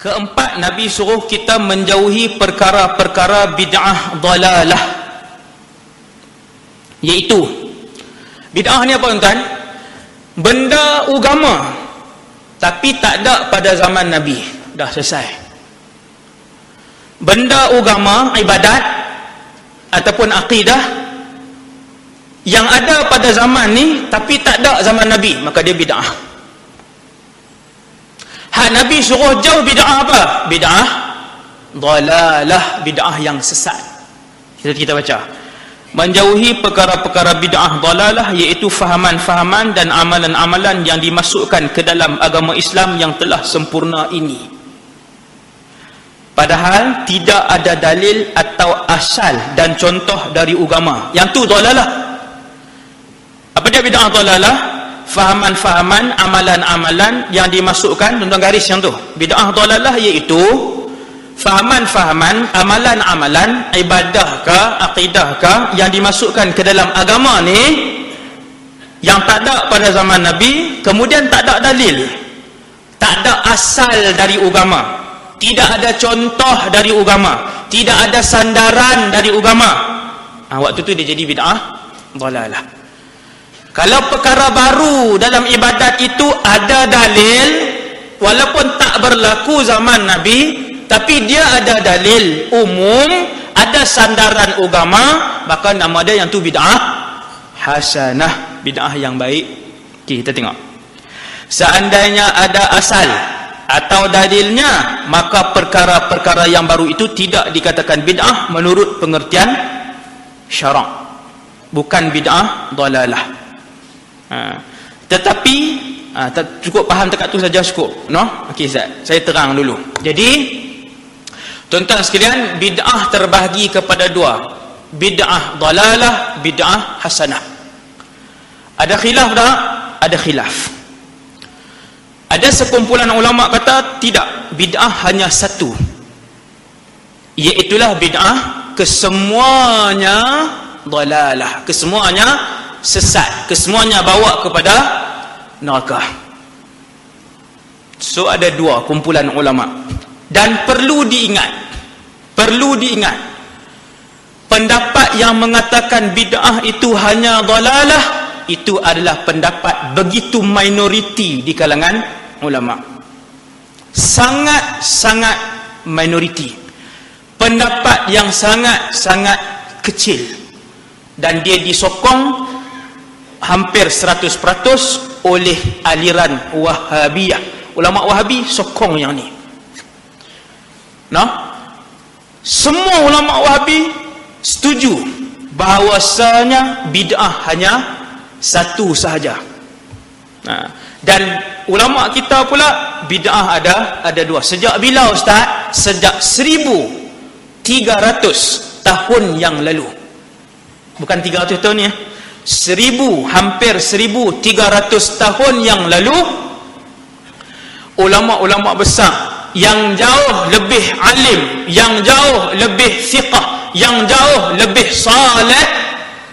Keempat, Nabi suruh kita menjauhi perkara-perkara bid'ah dalalah. Iaitu, bid'ah ni apa tuan-tuan? Benda agama tapi tak ada pada zaman Nabi. Dah selesai. Benda agama, ibadat ataupun akidah yang ada pada zaman ni tapi tak ada zaman Nabi, maka dia bid'ah. Hak Nabi suruh jauh bid'ah apa? Bid'ah dalalah, bid'ah yang sesat. Kita baca. Menjauhi perkara-perkara bid'ah dalalah, iaitu fahaman-fahaman dan amalan-amalan yang dimasukkan ke dalam agama Islam yang telah sempurna ini. Padahal tidak ada dalil atau asal dan contoh dari agama. Yang tu dalalah. Apa dia bid'ah dalalah? Fahaman-fahaman, amalan-amalan yang dimasukkan, tuan-tuan garis yang tu. Bid'ah dalalah iaitu fahaman-fahaman, amalan-amalan, ibadah ke, akidah ke, yang dimasukkan ke dalam agama ni yang tak ada pada zaman Nabi, kemudian tak ada dalil, tak ada asal dari agama, tidak ada contoh dari agama, tidak ada sandaran dari agama. Waktu tu dia jadi bid'ah dalalah. Kalau perkara baru dalam ibadat itu ada dalil, walaupun tak berlaku zaman Nabi, tapi dia ada dalil umum, ada sandaran agama, maka nama dia yang tu bid'ah hasanah, bid'ah yang baik. Okay, kita tengok. Seandainya ada asal atau dalilnya, maka perkara-perkara yang baru itu tidak dikatakan bid'ah menurut pengertian syarak, bukan bid'ah dalalah. Tetapi cukup faham dekat tu saja cukup, no? Okey Ustaz, saya terang dulu. Jadi tuan-tuan sekalian, bid'ah terbahagi kepada dua, bid'ah dalalah, bid'ah hasanah. Ada khilaf tak? Ada khilaf. Ada sekumpulan ulama kata tidak, bid'ah hanya satu, iaitulah bid'ah kesemuanya dalalah, kesemuanya sesat, kesemuanya bawa kepada neraka. So ada dua kumpulan ulama, dan perlu diingat pendapat yang mengatakan bid'ah itu hanya dalalah, itu adalah pendapat begitu minoriti di kalangan ulama, sangat-sangat minoriti, pendapat yang sangat-sangat kecil, dan dia disokong hampir 100% oleh aliran Wahabiyah. Ulama Wahabi sokong yang ni. Nah, semua ulama Wahabi setuju bahawasanya bid'ah hanya satu sahaja. Dan ulama kita pula bid'ah ada dua. Sejak bila Ustaz? Sejak 1300 tahun yang lalu. Bukan 300 tahun ni ya. Hampir 1300 tahun yang lalu, ulama-ulama besar yang jauh lebih alim, yang jauh lebih fiqh, yang jauh lebih saleh,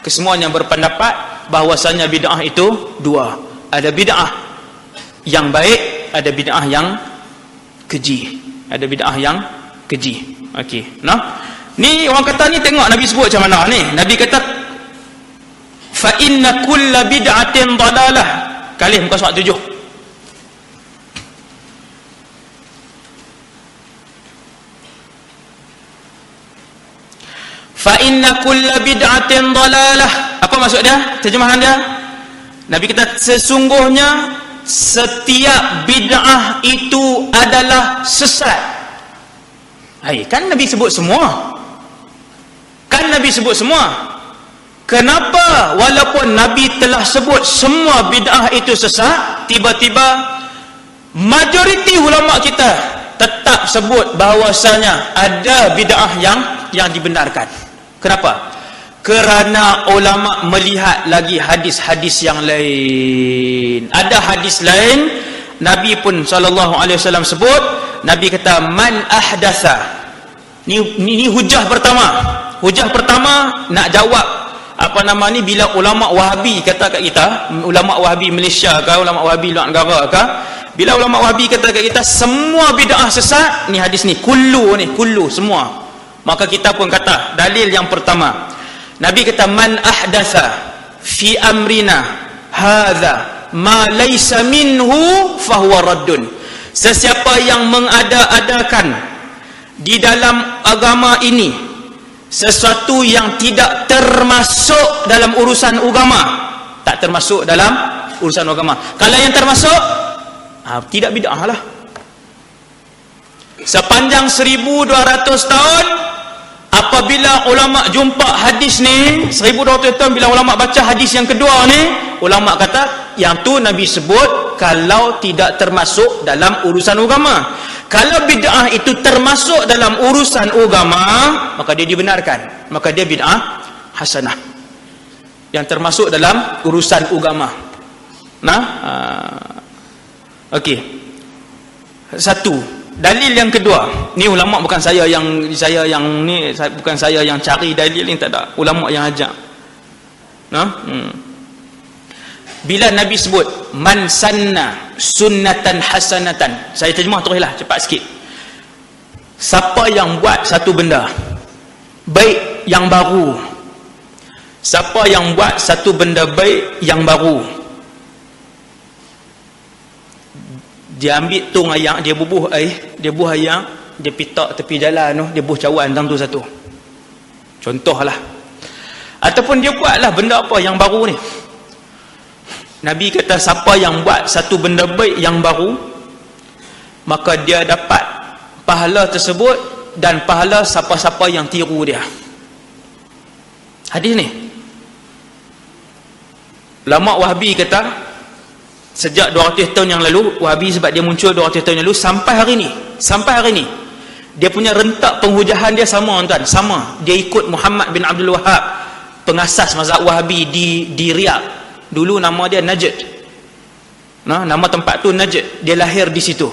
kesemuanya berpendapat bahwasanya bid'ah itu dua. Ada bid'ah yang baik, ada bid'ah yang keji. Ada bid'ah yang keji. Okey, nah. Ni orang kata ni, tengok Nabi sebut macam mana ni. Nabi kata fa inna kulla bid'atin dalalah. Kali muka surat 7. Fa inna kulla bid'atin dalalah. Apa maksud dia? Terjemahan dia? Nabi kata sesungguhnya setiap bid'ah itu adalah sesat. Hai, kan Nabi sebut semua. Kenapa walaupun Nabi telah sebut semua bid'ah itu sesat, tiba-tiba majoriti ulama kita tetap sebut bahawasanya ada bid'ah yang dibenarkan? Kenapa? Kerana ulama melihat lagi hadis-hadis yang lain. Ada hadis lain, Nabi pun SAW sebut, Nabi kata man ahdatha. Ini hujah pertama. Hujah pertama nak jawab bila ulama Wahabi kata kat kita, ulama Wahabi Malaysia ke, ulama Wahabi luar negara ke, Bila ulama Wahabi kata kat kita semua bid'ah sesat, ni hadis ni kullu semua, maka kita pun kata dalil yang pertama, Nabi kata man ahdatha fi amrina hadza ma laysa minhu fahuwa raddun. Sesiapa yang mengada-adakan di dalam agama ini sesuatu yang tidak termasuk dalam urusan agama, tak termasuk dalam urusan agama. Kalau yang termasuk, tidak bid'ah lah. Sepanjang 1200 tahun, apabila ulama jumpa hadis ni, 1200 tahun bila ulama baca hadis yang kedua ni, ulama kata yang tu Nabi sebut kalau tidak termasuk dalam urusan agama. Kalau bid'ah itu termasuk dalam urusan agama, maka dia dibenarkan, maka dia bid'ah hasanah yang termasuk dalam urusan agama. Okey. Satu, dalil yang kedua. Ni ulama bukan saya yang bukan saya yang cari dalil ni, tak ada. Ulama yang ajak. Bila Nabi sebut man sanna sunnatan hasanatan, saya terjemah teruslah cepat sikit. Siapa yang buat satu benda baik yang baru, siapa yang buat satu benda baik yang baru, dia ambil tong ayak, dia bubuh air, dia buah ayak, dia pitak tepi jalan tu, dia buh cawan dalam tu satu. Contohlah. Ataupun dia buatlah benda apa yang baru ni. Nabi kata siapa yang buat satu benda baik yang baru, maka dia dapat pahala tersebut dan pahala siapa-siapa yang tiru dia. Hadis ni. Ulama Wahabi kata sejak 200 tahun yang lalu, Wahabi sebab dia muncul 200 tahun yang lalu sampai hari ni dia punya rentak penghujahan dia sama tuan, sama. Dia ikut Muhammad bin Abdul Wahhab, pengasas mazhab Wahabi di Riyadh. Dulu nama dia Najd. Nama tempat tu Najd, dia lahir di situ.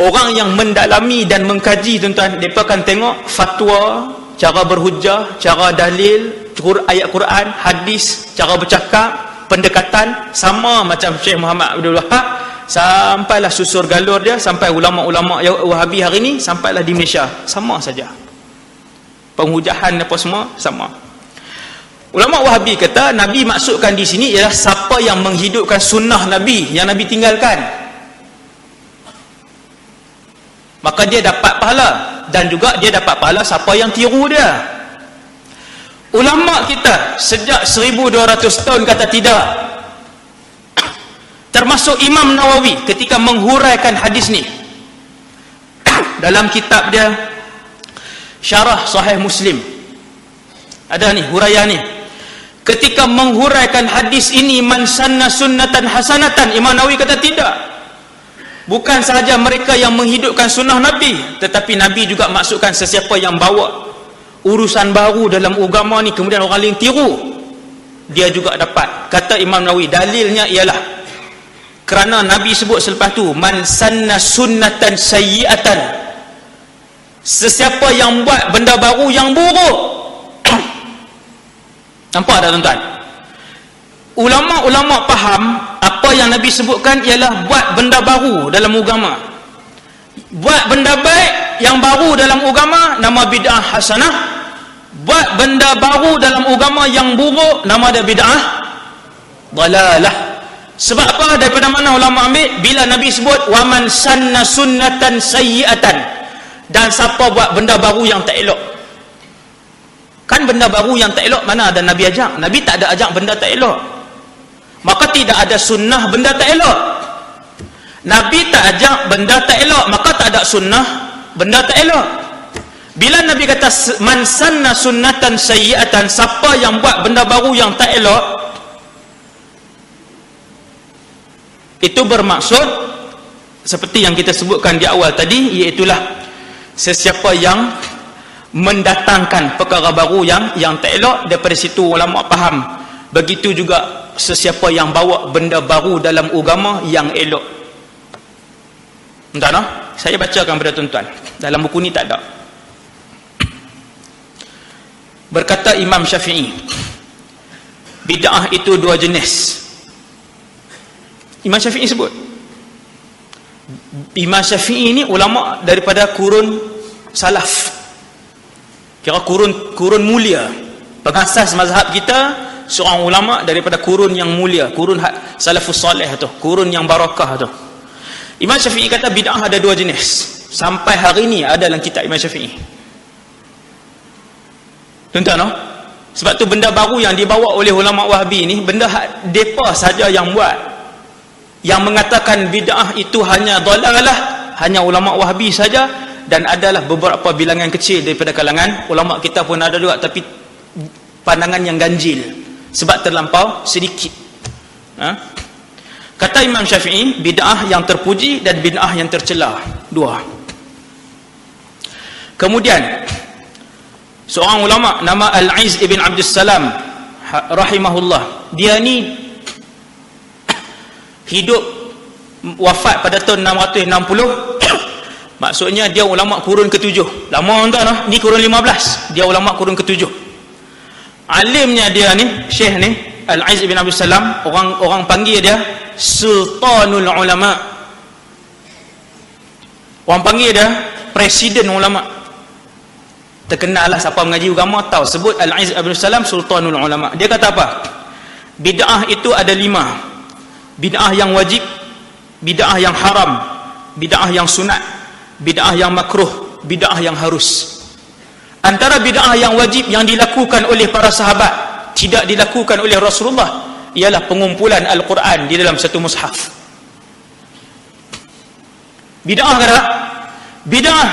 Orang yang mendalami dan mengkaji tuan-tuan, mereka akan tengok fatwa, cara berhujah, cara dalil, ayat Quran, hadis, cara bercakap, pendekatan sama macam Syekh Muhammad Abdul Wahhab. Sampailah susur galur dia, sampai ulama-ulama Wahabi hari ni, sampailah di Malaysia, sama saja. Penghujahan apa semua sama. Ulama Wahabi kata Nabi maksudkan di sini ialah siapa yang menghidupkan sunnah Nabi yang Nabi tinggalkan, maka dia dapat pahala, dan juga dia dapat pahala siapa yang tiru dia. Ulama kita sejak 1200 tahun kata tidak. Termasuk Imam Nawawi ketika menghuraikan hadis ni dalam kitab dia Syarah Sahih Muslim, ada ni huraian ni. Ketika menghuraikan hadis ini man sanna sunnatan hasanatan, Imam Nawawi kata tidak. Bukan sahaja mereka yang menghidupkan sunnah Nabi, tetapi Nabi juga maksudkan sesiapa yang bawa urusan baru dalam agama ni kemudian orang lain tiru, dia juga dapat. Kata Imam Nawawi, dalilnya ialah kerana Nabi sebut selepas tu man sanna sunnatan sayyi'atan, sesiapa yang buat benda baru yang buruk. Nampak tak tuan-tuan? Ulama-ulama faham apa yang Nabi sebutkan ialah buat benda baru dalam agama. Buat benda baik yang baru dalam agama, nama bid'ah hasanah. Buat benda baru dalam agama yang buruk, nama dia bid'ah dalalah. Sebab apa? Daripada mana ulama ambil? Bila Nabi sebut waman sanna sunnatan sayyi'atan, dan siapa buat benda baru yang tak elok. Kan benda baru yang tak elok mana ada Nabi ajak? Nabi tak ada ajak benda tak elok, maka tidak ada sunnah benda tak elok. Nabi tak ajak benda tak elok, maka tak ada sunnah benda tak elok. Bila Nabi kata man sanna sunnatan sayyi'atan, siapa yang buat benda baru yang tak elok, itu bermaksud seperti yang kita sebutkan di awal tadi, iaitulah sesiapa yang mendatangkan perkara baru yang tak elok. Daripada situ ulama faham. Begitu juga sesiapa yang bawa benda baru dalam agama yang elok. Entah no? Saya bacakan kepada tuan-tuan. Dalam buku ni tak ada. Berkata Imam Syafi'i, bid'ah itu dua jenis. Imam Syafi'i sebut Imam Syafi'i ni ulama daripada kurun salaf, kira kurun mulia, pengasas mazhab kita, seorang ulama daripada kurun yang mulia, kurun salafus salih tu, kurun yang barakah tu. Imam Syafi'i kata bid'ah ada dua jenis, sampai hari ni ada dalam kitab Imam Syafi'i. Tuan-tuan, sebab tu benda baru yang dibawa oleh ulama Wahabi ni, benda depa saja yang buat. Yang mengatakan bid'ah itu hanya dalalah, hanya ulama Wahabi saja, dan adalah beberapa bilangan kecil daripada kalangan ulama kita pun ada juga, tapi pandangan yang ganjil sebab terlampau sedikit. Kata Imam Syafi'i, bid'ah yang terpuji dan bid'ah yang tercela, dua. Kemudian seorang ulama nama Al-Izz ibn Abdus Salam rahimahullah, dia ni hidup wafat pada tahun 660. Maksudnya dia ulama kurun ke-7. Lama tuan, ni kurun 15. Dia ulama kurun ke-7. Alimnya dia ni, Syekh ni Al-Izz bin Abdul Salam, orang panggil dia Sultanul Ulama. Orang panggil dia Presiden Ulama. Terkenal lah, siapa mengaji agama tahu sebut Al-Izz bin Abdul Salam Sultanul Ulama. Dia kata apa? Bid'ah itu ada 5. Bid'ah yang wajib, bid'ah yang haram, bid'ah yang sunat, bid'ah yang makruh, bid'ah yang harus. Antara bid'ah yang wajib yang dilakukan oleh para sahabat, tidak dilakukan oleh Rasulullah, ialah pengumpulan Al-Quran di dalam satu mushaf. Bid'ah kata? Bid'ah.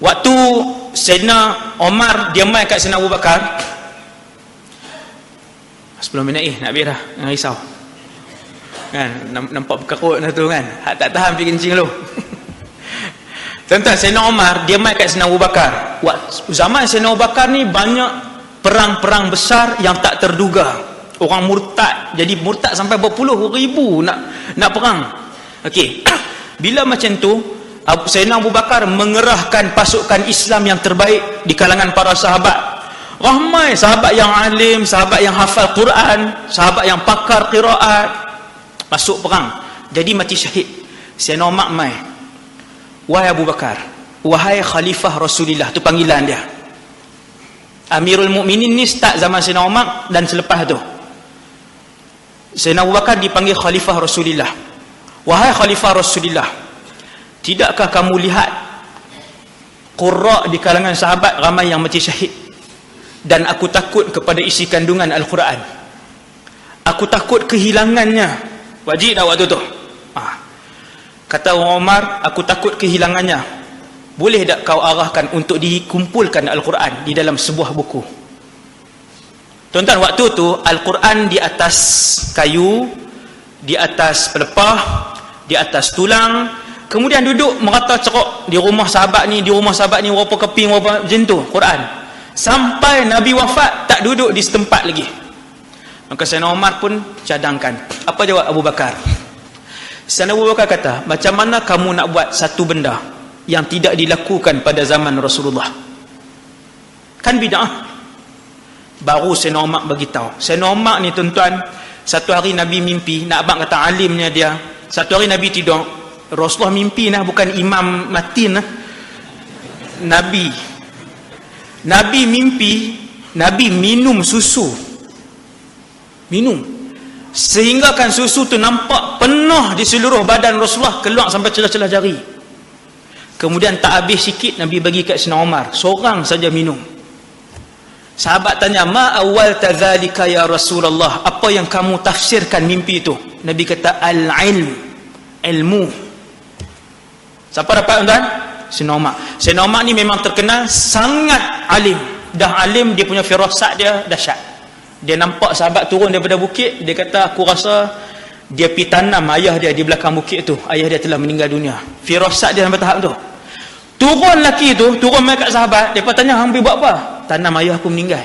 Waktu Sayyidina Omar dia mai kat Sayyidina Abu Bakar, 10 minit nak habis dah, jangan risau kan, nampak berkerut dah tu kan, hak tak tahan pergi kencing dulu. Tuan-tuan, Sayyidina Omar dia mai kat Sayyidina Abu Bakar. Zaman Sayyidina Abu Bakar ni banyak perang-perang besar yang tak terduga, orang murtad, jadi murtad sampai berpuluh ribu nak perang. Okey, bila macam tu Sayyidina Abu Bakar mengerahkan pasukan Islam yang terbaik di kalangan para sahabat. Ramai sahabat yang alim, sahabat yang hafal Quran, sahabat yang pakar qiraat, masuk perang, jadi mati syahid. Sayyidina Umar mai, wahai Abu Bakar, wahai Khalifah Rasulullah, tu panggilan dia. Amirul Mukminin ni start zaman Sayyidina Umar dan selepas tu Sayyidina Abu Bakar dipanggil Khalifah Rasulullah. Wahai Khalifah Rasulullah, tidakkah kamu lihat qurra di kalangan sahabat ramai yang mati syahid, dan aku takut kepada isi kandungan Al-Quran, aku takut kehilangannya. Wajib dah waktu tu. Kata Umar, aku takut kehilangannya. Boleh tak kau arahkan untuk dikumpulkan Al-Quran di dalam sebuah buku? Tuan-tuan, waktu tu Al-Quran di atas kayu, di atas pelepah, di atas tulang, kemudian duduk merata ceruk di rumah sahabat ni, berapa keping, berapa macam tu Quran. Sampai Nabi wafat tak duduk di setempat lagi. Maka Sayyidina Umar pun cadangkan. Apa jawab Abu Bakar? Sayyidina Abu Bakar kata, macam mana kamu nak buat satu benda yang tidak dilakukan pada zaman Rasulullah? Kan bid'ah. Baru Sayyidina Umar beritahu. Sayyidina Umar ni tuan-tuan, satu hari Nabi mimpi, nak abang kata alimnya dia. Satu hari Nabi tidur, Rasulullah mimpi nah, bukan imam matin nah. Nabi mimpi, Nabi minum susu. Minum sehingga kan susu tu nampak penuh di seluruh badan Rasulullah, keluar sampai celah-celah jari. Kemudian tak habis sikit, Nabi bagi kat Sayyidina Umar, seorang saja minum. Sahabat tanya, ma awal tadzalika ya Rasulullah, apa yang kamu tafsirkan mimpi itu? Nabi kata, al-ilm, ilmu. Siapa dapat tuan? Sayyidina Umar. Sayyidina Umar ni memang terkenal sangat alim. Dah alim, dia punya firasat dia dahsyat. Dia nampak sahabat turun daripada bukit, dia kata, aku rasa dia pergi tanam ayah dia di belakang bukit tu, ayah dia telah meninggal dunia. Firasat dia sampai tahap tu. Turun lelaki tu, turun mai kat sahabat, dia tanya, hang pergi buat apa? Tanam ayah aku meninggal.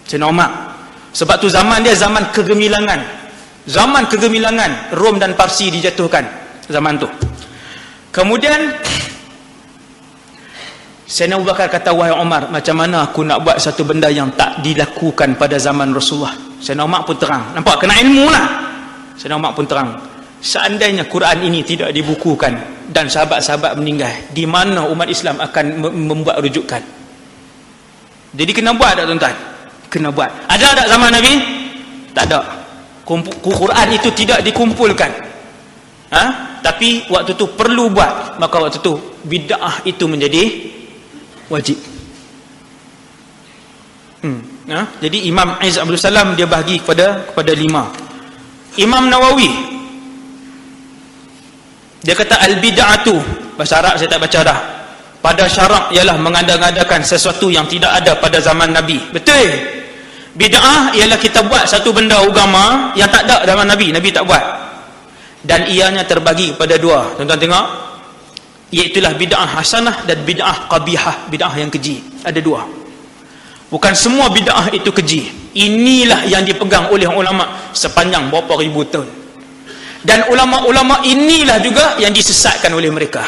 Sayyidina Umar. Sebab tu zaman dia zaman kegemilangan. Zaman kegemilangan, Rom dan Parsi dijatuhkan zaman tu. Kemudian Sayyidina Abu Bakar kata, wahai Umar, macam mana aku nak buat satu benda yang tak dilakukan pada zaman Rasulullah? Sayyidina Umar pun terang. Nampak? Kena ilmu lah. Sayyidina Umar pun terang. seandainya Quran ini tidak dibukukan dan sahabat-sahabat meninggal, di mana umat Islam akan membuat rujukan? Jadi kena buat tak tuan-tuan? Kena buat. Ada tak zaman Nabi? Tak ada. Quran itu tidak dikumpulkan. Tapi waktu tu perlu buat, maka waktu tu bid'ah itu menjadi wajib. Jadi Imam Izz Abdul Salam dia bahagi kepada 5. Imam Nawawi dia kata al-bid'atu, bahasa Arab saya tak baca dah, pada syarak ialah mengada-ngadakan sesuatu yang tidak ada pada zaman Nabi. Betul. Bid'ah ialah kita buat satu benda agama yang tak ada zaman Nabi, Nabi tak buat. Dan ianya terbagi kepada 2. Tuan-tuan tengok, iaitulah bid'ah hasanah dan bid'ah qabihah, bid'ah yang keji. Ada 2. Bukan semua bid'ah itu keji. Inilah yang dipegang oleh ulama sepanjang berapa ribu tahun. Dan ulama-ulama inilah juga yang disesatkan oleh mereka.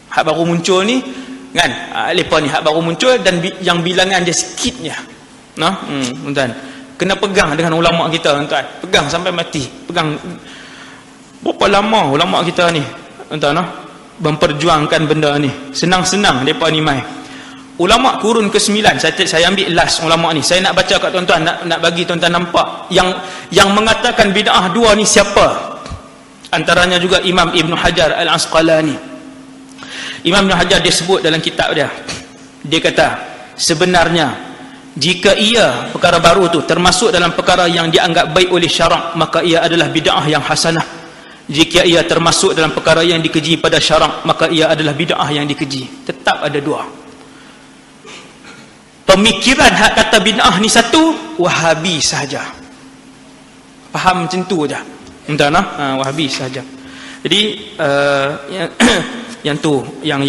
Hak baru muncul ni kan, lepas ni hak baru muncul dan yang bilangan dia sikitnya. Tuan-tuan, kena pegang dengan ulama kita, tuan-tuan. Pegang sampai mati. Pegang. Berapa lama ulama kita ni, tuan-tuan, memperjuangkan benda ni. Senang-senang depa ni mai. Ulama kurun ke-9, saya ambil last ulama ni. Saya nak baca kat tuan-tuan, nak bagi tuan-tuan nampak yang mengatakan bid'ah 2 ni siapa. Antaranya juga Imam Ibn Hajar Al-Asqalani. Imam Ibn Hajar dia sebut dalam kitab dia. Dia kata, sebenarnya jika ia perkara baru tu termasuk dalam perkara yang dianggap baik oleh syarak, maka ia adalah bid'ah yang hasanah. Jika ia termasuk dalam perkara yang dikeji pada syarak, maka ia adalah bid'ah yang dikeji. Tetap ada 2. Pemikiran hak kata bid'ah ni satu, Wahabi sahaja. Faham macam tu je. Entah Wahabi sahaja. Jadi yang tu yang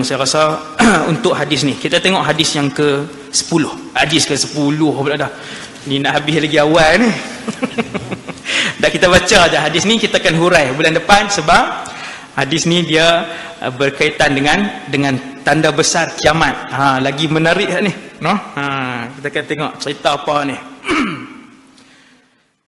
saya rasa untuk hadis ni. Kita tengok hadis yang ke-10. Hadis ke-10 pula dah. Ni nak habis lagi awal ni. Dah kita baca aja hadis ni, kita akan hurai bulan depan sebab hadis ni dia berkaitan dengan tanda besar kiamat. Lagi menarik ni, no? Kita akan tengok cerita apa ni.